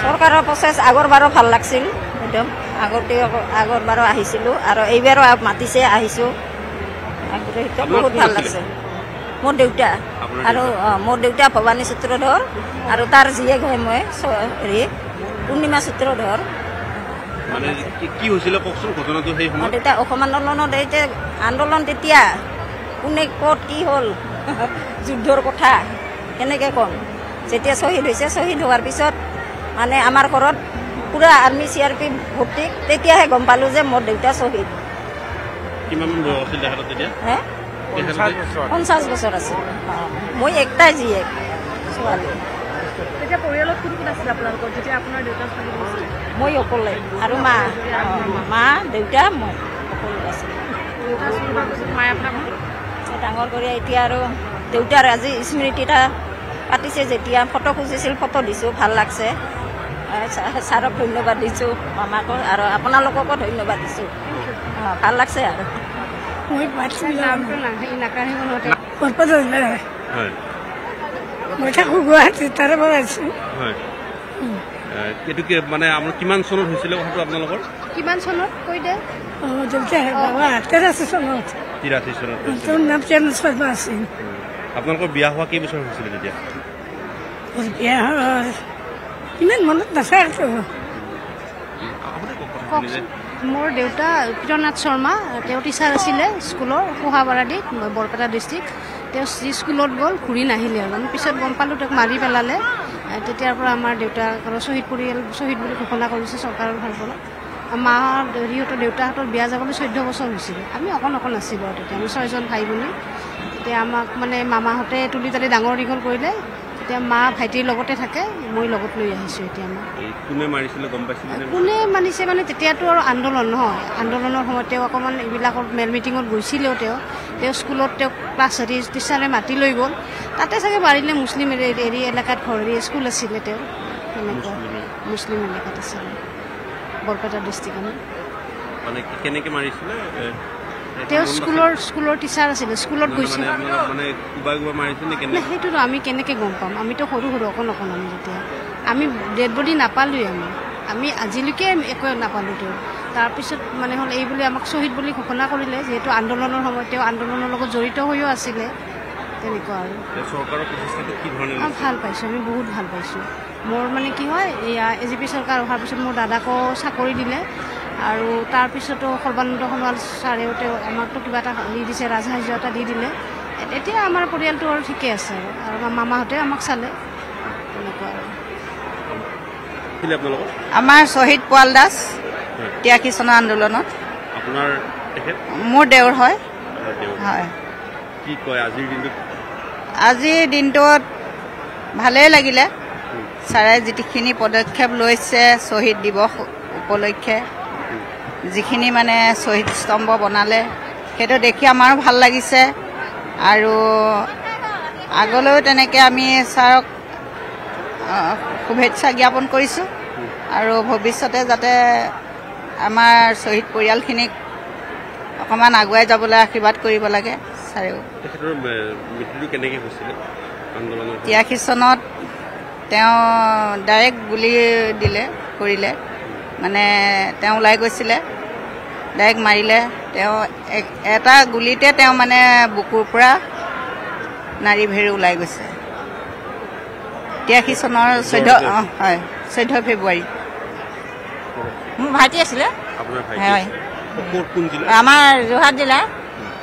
চৰকাৰৰ প্ৰচেছ আগৰবাৰো ভাল লাগছিল একদম আগৰবাৰো আহিছিলোঁ আৰু এইবাৰো মাতিছে আহিছোঁ বহুত ভাল লাগছে মোৰ দেউতা আৰু মোৰ দেউতা ভৱানী সূত্ৰধৰ আৰু তাৰ জীয়েক হয় মই হেৰি পূৰ্ণিমা সূত্ৰধৰ দেউতা অসম আন্দোলনত এই যে আন্দোলন তেতিয়া কোনে ক'ত কি হ'ল যুদ্ধৰ কথা কেনেকৈ ক'ম যেতিয়া শ্বহীদ হৈছে শ্বহীদ হোৱাৰ পিছত মানে আমাৰ ঘৰত পুৰা আৰ্মি CRP ভৰ্তি তেতিয়াহে গম পালোঁ যে মোৰ দেউতা শ্বহীদ 50 বছৰ আছিল মই একটাই জীয়েক ছোৱালী মই অকলে আৰু মা দেউতা মই অকলে আছিলোঁ ডাঙৰ কৰি এতিয়া আৰু দেউতাৰ আজি স্মৃতি এটা পাতিছে যেতিয়া ফটো খুজিছিল ফটো দিছোঁ ভাল লাগছে ছাৰক ধন্যবাদ দিছোঁ মামাকো আৰু আপোনালোককো ধন্যবাদ দিছোঁ ভাল লাগছে আৰু মই থাকোঁ গুৱাহাটীত তাৰে পৰা আছোঁ এইটো মানে আমাৰ কিমান চনত হৈছিলে কথাটো আপোনালোকৰ কিমান চনত কৈ দে দেউতা 83 চনত 83 চনত তোৰ নাম কেনে শৰ্মা আছিল আপোনালোকৰ বিয়া হোৱা কেইবছৰ হৈছিলে তেতিয়া বিয়া ইমান মনত নাথাকে মোৰ দেউতা প্ৰিয়নাথ শৰ্মা তেওঁ টিচাৰ আছিলে স্কুলৰ কোহাবাৰাদিত বৰপেটা ডিষ্ট্ৰিক্ট তেওঁ যি স্কুলত গ'ল ঘূৰি নাহিলে আৰু আমি পিছত গম পালোঁ তেওঁক মাৰি পেলালে তেতিয়াৰ পৰা আমাৰ দেউতাক শ্বহীদ পৰিয়াল শ্বহীদ বুলি ঘোষণা কৰিছে চৰকাৰৰ ফালৰ পৰা সিহঁতৰ দেউতাহঁতৰ বিয়া যাবলৈ 14 বছৰ হৈছিল আমি অকণ আছিলোঁ আৰু তেতিয়া আমি 6জন ভাই ভনী তেতিয়া আমাক মানে মামাহঁতে তুলি তালি ডাঙৰ দীঘল কৰিলে এতিয়া মা ভাইটিৰ লগতে থাকে মই লগত লৈ আহিছোঁ এতিয়া আমাৰ কোনে মানিছে মানে তেতিয়াতো আৰু আন্দোলন নহয় আন্দোলনৰ সময়ত তেওঁ অকণমান এইবিলাকৰ মেল মিটিঙত গৈছিলেও তেওঁ স্কুলত তেওঁ ক্লাছ টিচাৰে মাতি লৈ গ'ল তাতে চাগে মাৰিলে মুছলিম এৰি এলেকাত ঘৰ স্কুল আছিলে তেওঁ তেনেকুৱা মুছলিম এলেকাত আছিলে বৰপেটা ডিষ্ট্ৰিক্ট তেওঁ স্কুলৰ টিচাৰ আছিলে স্কুলত গৈছিল সেইটোতো আমি কেনেকৈ গম পাম আমিতো সৰু অকণ আমি যেতিয়া আমি ডেড বডি নাপালোঁৱেই আমি আজিলৈকে একো নাপালোঁ তেওঁ তাৰপিছত মানে হ'ল এই বুলি আমাক শ্বহীদ বুলি ঘোষণা কৰিলে যিহেতু আন্দোলনৰ সময়ত তেওঁ আন্দোলনৰ লগত জড়িত হৈও আছিলে তেনেকুৱা আৰু ভাল পাইছোঁ আমি বহুত ভাল পাইছোঁ মোৰ মানে কি হয় এয়া AGP চৰকাৰ অহাৰ পিছত মোৰ দাদাকো চাকৰি দিলে আৰু তাৰপিছতো সৰ্বানন্দ সোণোৱাল ছাৰেও তেওঁ আমাকতো কিবা এটা দি দিছে ৰাজসাহাৰ্য এটা দি দিলে এতিয়া আমাৰ পৰিয়ালটো আৰু ঠিকে আছে আৰু আমাৰ মামাহঁতে আমাক চালে তেনেকুৱা আৰু আমাৰ শ্বহীদ পোৱাল দাস 83 চনৰ আন্দোলনত মোৰ দেউৰ হয় আজিৰ দিনটোত ভালেই লাগিলে ছাৰে যিখিনি পদক্ষেপ লৈছে শ্বহীদ দিৱস উপলক্ষে যিখিনি মানে শ্বহীদ স্তম্ভ বনালে সেইটো দেখি আমাৰো ভাল লাগিছে আৰু আগলৈও তেনেকৈ আমি ছাৰক শুভেচ্ছা জ্ঞাপন কৰিছোঁ আৰু ভৱিষ্যতে যাতে আমাৰ শ্বহীদ পৰিয়ালখিনিক অকণমান আগুৱাই যাবলৈ আশীৰ্বাদ কৰিব লাগে ছাৰেও 83 চনত তেওঁ ডাইৰেক্ট গুলি কৰিলে মানে তেওঁ ওলাই গৈছিলে ডাইৰেক্ট মাৰিলে তেওঁ এটা গুলিতে তেওঁ মানে বুকুৰ পৰা নাৰী ভেৰি ওলাই গৈছে 83 চনৰ 14 ফেব্ৰুৱাৰী মোৰ ভাইটি আছিলে হয় আমাৰ যোৰহাট জিলা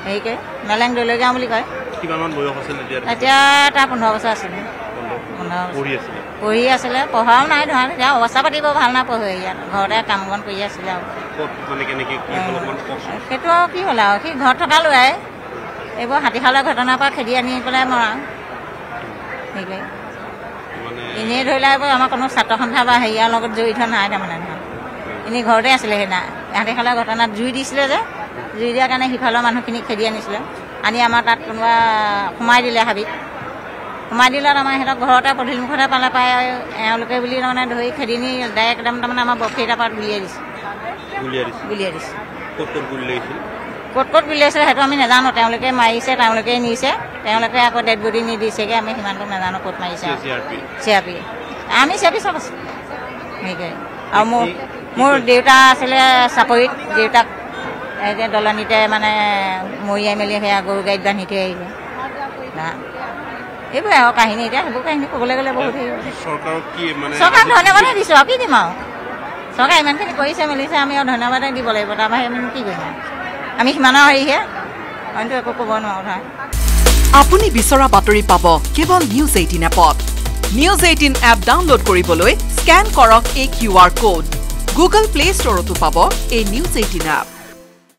হেৰিকে মেলেং দলৈগাঁও বুলি কয় এতিয়া তাৰ 15 বছৰ আছিলে পঢ়ি আছিলে পঢ়াও নাই ধৰা এতিয়া অৱস্থা পাতিব ভাল নাপঢ়ে ইয়াত ঘৰতে কাম বন কৰি আছিলে আৰু সেইটো আৰু কি হ'ল আৰু সি ঘৰত থকা ল'ৰাই এইবোৰ হাতীশালৰ ঘটনাৰ পৰা খেদি আনি পেলাই মৰা সেইটোৱে এনেই ধৰি লওক এইবোৰ আমাৰ কোনো ছাত্ৰ সন্থা বা হেৰিয়াৰ লগত জড়িত নাই তাৰমানে নহয় এনেই ঘৰতে আছিলে সেইদিনা হাতীশালৰ ঘটনাত জুই দিছিলে যে জুই দিয়াৰ কাৰণে সিফালৰ মানুহখিনি খেদি আনিছিলে আনি আমাৰ তাত কোনোবা সোমাই দিলে হাবিত সোমাই দিলত আমাৰ সিহঁতক ঘৰতে পদূলিমুখতে পালে পায় এওঁলোকে বুলি তাৰমানে ধৰি খেদি নি ডাইৰেক্ট একদম তাৰমানে আমাৰ বফিৰ পাত গুলিয়াই দিছে ক'ত গুলিয়াইছিলে সেইটো আমি নাজানো তেওঁলোকে মাৰিছে তেওঁলোকে নিছে তেওঁলোকে আকৌ ডেড বডি নি দিছেগৈ আমি সিমানটো নাজানো ক'ত মাৰিছে CRP আমি CRP চব আছে সেইটোৱে আৰু মোৰ দেউতা আছিলে চাপৰিত দেউতাক এতিয়া দলনিতে মানে মৰিয়াই মেলি সেয়া গৰু গাড়ীত বান্ধি থৈ আহিলে না এইবোৰে আৰু কাহিনী এতিয়া সেইবোৰ কাহিনী ক'বলৈ গ'লে বহুত চৰকাৰক ধন্যবাদে দিছোঁ আৰু কি দিম আৰু চৰকাৰে ইমানখিনি কৰিছে মেলিছে আমি আৰু ধন্যবাদে দিব লাগিব তাৰ বাহিৰে আমি কি কৰিম আমি সিমানৰ হেৰিহে অইনটো একো ক'ব নোৱাৰোঁ ধৰা আপুনি বিচৰা বাতৰি পাব কেৱল নিউজ 18 এপত নিউজ 18 এপ ডাউনলোড কৰিবলৈ স্কেন কৰক এই QR কোড গুগল প্লে ষ্টৰতো পাব এই নিউজ 18 এপ